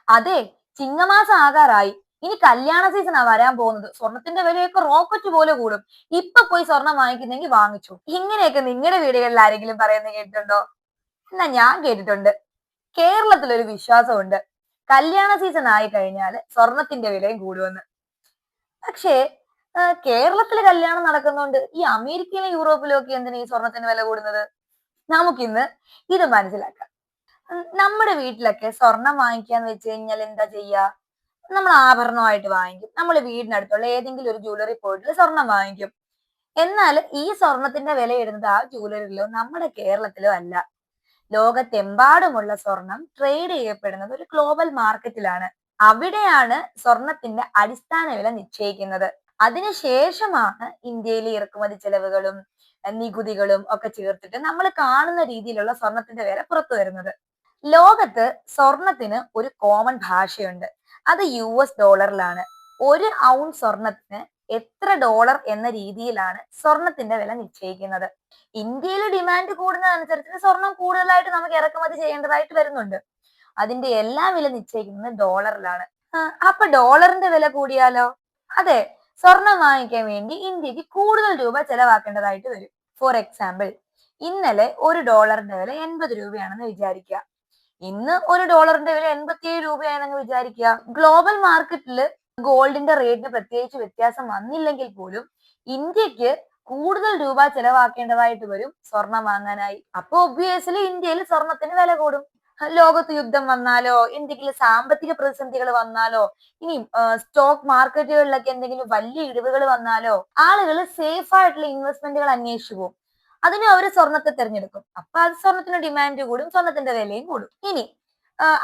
അതെ, ചിങ്ങമാസം ആകാറായി. ഇനി കല്യാണ സീസണാ വരാൻ പോകുന്നത്. സ്വർണത്തിന്റെ വിലയൊക്കെ റോക്കറ്റ് പോലെ കൂടും. ഇപ്പൊ പോയി സ്വർണം വാങ്ങിക്കുന്നെങ്കിൽ വാങ്ങിച്ചു. ഇങ്ങനെയൊക്കെ നിങ്ങളുടെ വീടുകളിൽ ആരെങ്കിലും പറയുന്നത് കേട്ടിട്ടുണ്ടോ? എന്നാ ഞാൻ കേട്ടിട്ടുണ്ട്. കേരളത്തിലൊരു വിശ്വാസമുണ്ട്. കല്യാണ സീസൺ ആയി കഴിഞ്ഞാൽ സ്വർണത്തിന്റെ വിലയും കൂടുമെന്ന്. പക്ഷേ കേരളത്തില് കല്യാണം നടക്കുന്നോണ്ട് ഈ അമേരിക്കയിലും യൂറോപ്പിലും ഒക്കെ എന്തിനാ ഈ സ്വർണത്തിന് വില കൂടുന്നത്? നമുക്കിന്ന് ഇത് മനസ്സിലാക്കാം. നമ്മുടെ വീട്ടിലൊക്കെ സ്വർണം വാങ്ങിക്കാന്ന് വെച്ച് കഴിഞ്ഞാൽ എന്താ ചെയ്യാ? നമ്മൾ ആഭരണമായിട്ട് വാങ്ങിക്കും. നമ്മൾ വീടിനടുത്തുള്ള ഏതെങ്കിലും ഒരു ജ്വല്ലറി പോയിട്ട് സ്വർണം വാങ്ങിക്കും. എന്നാൽ ഈ സ്വർണത്തിന്റെ വില ഇടുന്നത് ആ ജ്വല്ലറിയിലോ നമ്മുടെ കേരളത്തിലോ അല്ല. ലോകത്തെമ്പാടുമുള്ള സ്വർണം ട്രേഡ് ചെയ്യപ്പെടുന്നത് ഒരു ഗ്ലോബൽ മാർക്കറ്റിലാണ്. അവിടെയാണ് സ്വർണത്തിന്റെ അടിസ്ഥാന വില നിശ്ചയിക്കുന്നത്. അതിനുശേഷമാണ് ഇന്ത്യയിലെ ഇറക്കുമതി ചെലവുകളും നികുതികളും ഒക്കെ ചേർത്തിട്ട് നമ്മൾ കാണുന്ന രീതിയിലുള്ള സ്വർണത്തിന്റെ വില പുറത്തു വരുന്നത്. ലോകത്ത് സ്വർണത്തിന് ഒരു കോമൺ ഭാഷയുണ്ട്. അത് US ഡോളറിലാണ്. ഒരു ഔൺസ് സ്വർണത്തിന് എത്ര ഡോളർ എന്ന രീതിയിലാണ് സ്വർണത്തിന്റെ വില നിശ്ചയിക്കുന്നത്. ഇന്ത്യയിൽ ഡിമാൻഡ് കൂടുന്നതനുസരിച്ച് സ്വർണം കൂടുതലായിട്ട് നമുക്ക് ഇറക്കുമതി ചെയ്യേണ്ടതായിട്ട് വരുന്നുണ്ട്. അതിന്റെ എല്ലാ വില നിശ്ചയിക്കുന്നത് ഡോളറിലാണ്. അപ്പൊ ഡോളറിന്റെ വില കൂടിയാലോ? അതെ, സ്വർണം വാങ്ങിക്കാൻ വേണ്ടി ഇന്ത്യക്ക് കൂടുതൽ രൂപ ചെലവാക്കേണ്ടതായിട്ട് വരും. ഫോർ എക്സാമ്പിൾ, ഇന്നലെ ഒരു ഡോളറിന്റെ വില 80 രൂപയാണെന്ന് വിചാരിക്കുക. ഇന്ന് ഒരു ഡോളറിന്റെ വില 87 രൂപയാണെന്ന് വിചാരിക്കുക. ഗ്ലോബൽ മാർക്കറ്റിൽ ഗോൾഡിന്റെ റേറ്റിന് പ്രത്യേകിച്ച് വ്യത്യാസം വന്നില്ലെങ്കിൽ പോലും ഇന്ത്യക്ക് കൂടുതൽ രൂപ ചെലവാക്കേണ്ടതായിട്ട് വരും സ്വർണം വാങ്ങാനായി. അപ്പൊ ഒബ്വിയസ്ലി ഇന്ത്യയിൽ സ്വർണത്തിന് വില കൂടും. ലോകത്ത് യുദ്ധം വന്നാലോ, എന്തെങ്കിലും സാമ്പത്തിക പ്രതിസന്ധികൾ വന്നാലോ, ഇനി സ്റ്റോക്ക് മാർക്കറ്റുകളിലൊക്കെ എന്തെങ്കിലും വലിയ ഇടിവുകൾ വന്നാലോ, ആളുകൾ സേഫ് ആയിട്ടുള്ള ഇൻവെസ്റ്റ്മെന്റുകൾ അന്വേഷിച്ചു പോകും. അതിന് അവര് സ്വർണത്തെ തിരഞ്ഞെടുക്കും. അപ്പൊ അത് സ്വർണത്തിന് ഡിമാൻഡ് കൂടും, സ്വർണത്തിന്റെ വിലയും കൂടും. ഇനി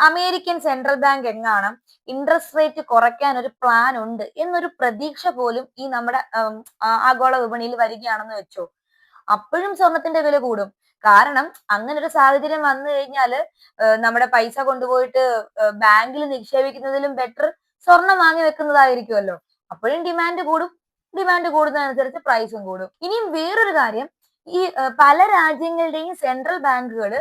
അമേരിക്കൻ സെൻട്രൽ ബാങ്ക് എങ്ങാണം ഇൻട്രസ്റ്റ് റേറ്റ് കുറയ്ക്കാൻ ഒരു പ്ലാൻ ഉണ്ട് എന്നൊരു പ്രതീക്ഷ പോലും ഈ നമ്മുടെ ആഗോള വിപണിയിൽ വരികയാണെന്ന് വെച്ചോ, അപ്പോഴും സ്വർണത്തിന്റെ വില കൂടും. കാരണം അങ്ങനെ ഒരു സാഹചര്യം വന്നു കഴിഞ്ഞാല് നമ്മുടെ പൈസ കൊണ്ടുപോയിട്ട് ബാങ്കിൽ നിക്ഷേപിക്കുന്നതിലും ബെറ്റർ സ്വർണം വാങ്ങി വെക്കുന്നതായിരിക്കുമല്ലോ. അപ്പോഴും ഡിമാൻഡ് കൂടും. ഡിമാൻഡ് കൂടുന്നതനുസരിച്ച് പ്രൈസും കൂടും. ഇനിയും വേറൊരു കാര്യം, ഈ പല രാജ്യങ്ങളുടെയും സെൻട്രൽ ബാങ്കുകൾ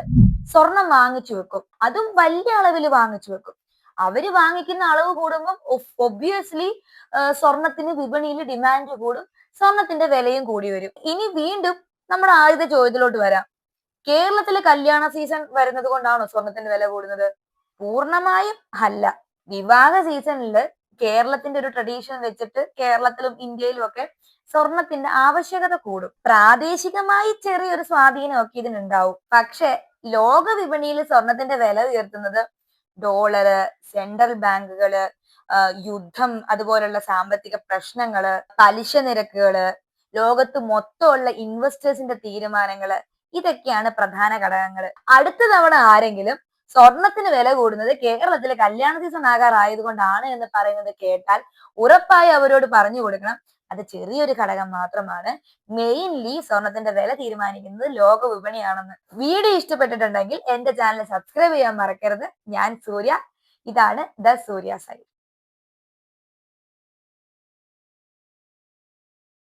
സ്വർണം വാങ്ങിച്ചു വെക്കും. അതും വലിയ അളവിൽ വാങ്ങിച്ചു വെക്കും. അവര് വാങ്ങിക്കുന്ന അളവ് കൂടുമ്പോൾ ഒബ്വിയസ്ലി സ്വർണത്തിന് വിപണിയിൽ ഡിമാൻഡ് കൂടും, സ്വർണത്തിന്റെ വിലയും കൂടി വരും. ഇനി വീണ്ടും നമ്മുടെ ആദ്യത്തെ ചോദ്യത്തിലോട്ട് വരാം. കേരളത്തിലെ കല്യാണ സീസൺ വരുന്നത് കൊണ്ടാണോ സ്വർണത്തിന്റെ വില കൂടുന്നത്? പൂർണ്ണമായും അല്ല. വിവാഹ സീസണിൽ കേരളത്തിന്റെ ഒരു ട്രഡീഷൻ വെച്ചിട്ട് കേരളത്തിലും ഇന്ത്യയിലും ഒക്കെ സ്വർണത്തിന്റെ ആവശ്യകത കൂടും. പ്രാദേശികമായി ചെറിയൊരു സ്വാധീനമൊക്കെ ഇതിനുണ്ടാവും. പക്ഷെ ലോക വിപണിയിൽ സ്വർണത്തിന്റെ വില ഉയർത്തുന്നത് ഡോളറ്, സെൻട്രൽ ബാങ്കുകള്, യുദ്ധം, അതുപോലുള്ള സാമ്പത്തിക പ്രശ്നങ്ങള്, പലിശ നിരക്കുകള്, ലോകത്ത് മൊത്തമുള്ള ഇൻവെസ്റ്റേഴ്സിന്റെ തീരുമാനങ്ങള്, ഇതൊക്കെയാണ് പ്രധാന ഘടകങ്ങൾ. അടുത്ത തവണ ആരെങ്കിലും സ്വർണത്തിന് വില കൂടുന്നത് കേരളത്തിലെ കല്യാണ സീസൺ ആകാറായത് കൊണ്ടാണ് എന്ന് പറയുന്നത് കേട്ടാൽ ഉറപ്പായി അവരോട് പറഞ്ഞു കൊടുക്കണം, അത് ചെറിയൊരു ഘടകം മാത്രമാണ്. മെയിൻലി സ്വർണത്തിന്റെ വില തീരുമാനിക്കുന്നത് ലോക വിപണിയാണെന്ന്. വീഡിയോ ഇഷ്ടപ്പെട്ടിട്ടുണ്ടെങ്കിൽ എന്റെ ചാനൽ സബ്സ്ക്രൈബ് ചെയ്യാൻ മറക്കരുത്. ഞാൻ സൂര്യ, ഇതാണ് ദ സൂര്യ സൈഡ്.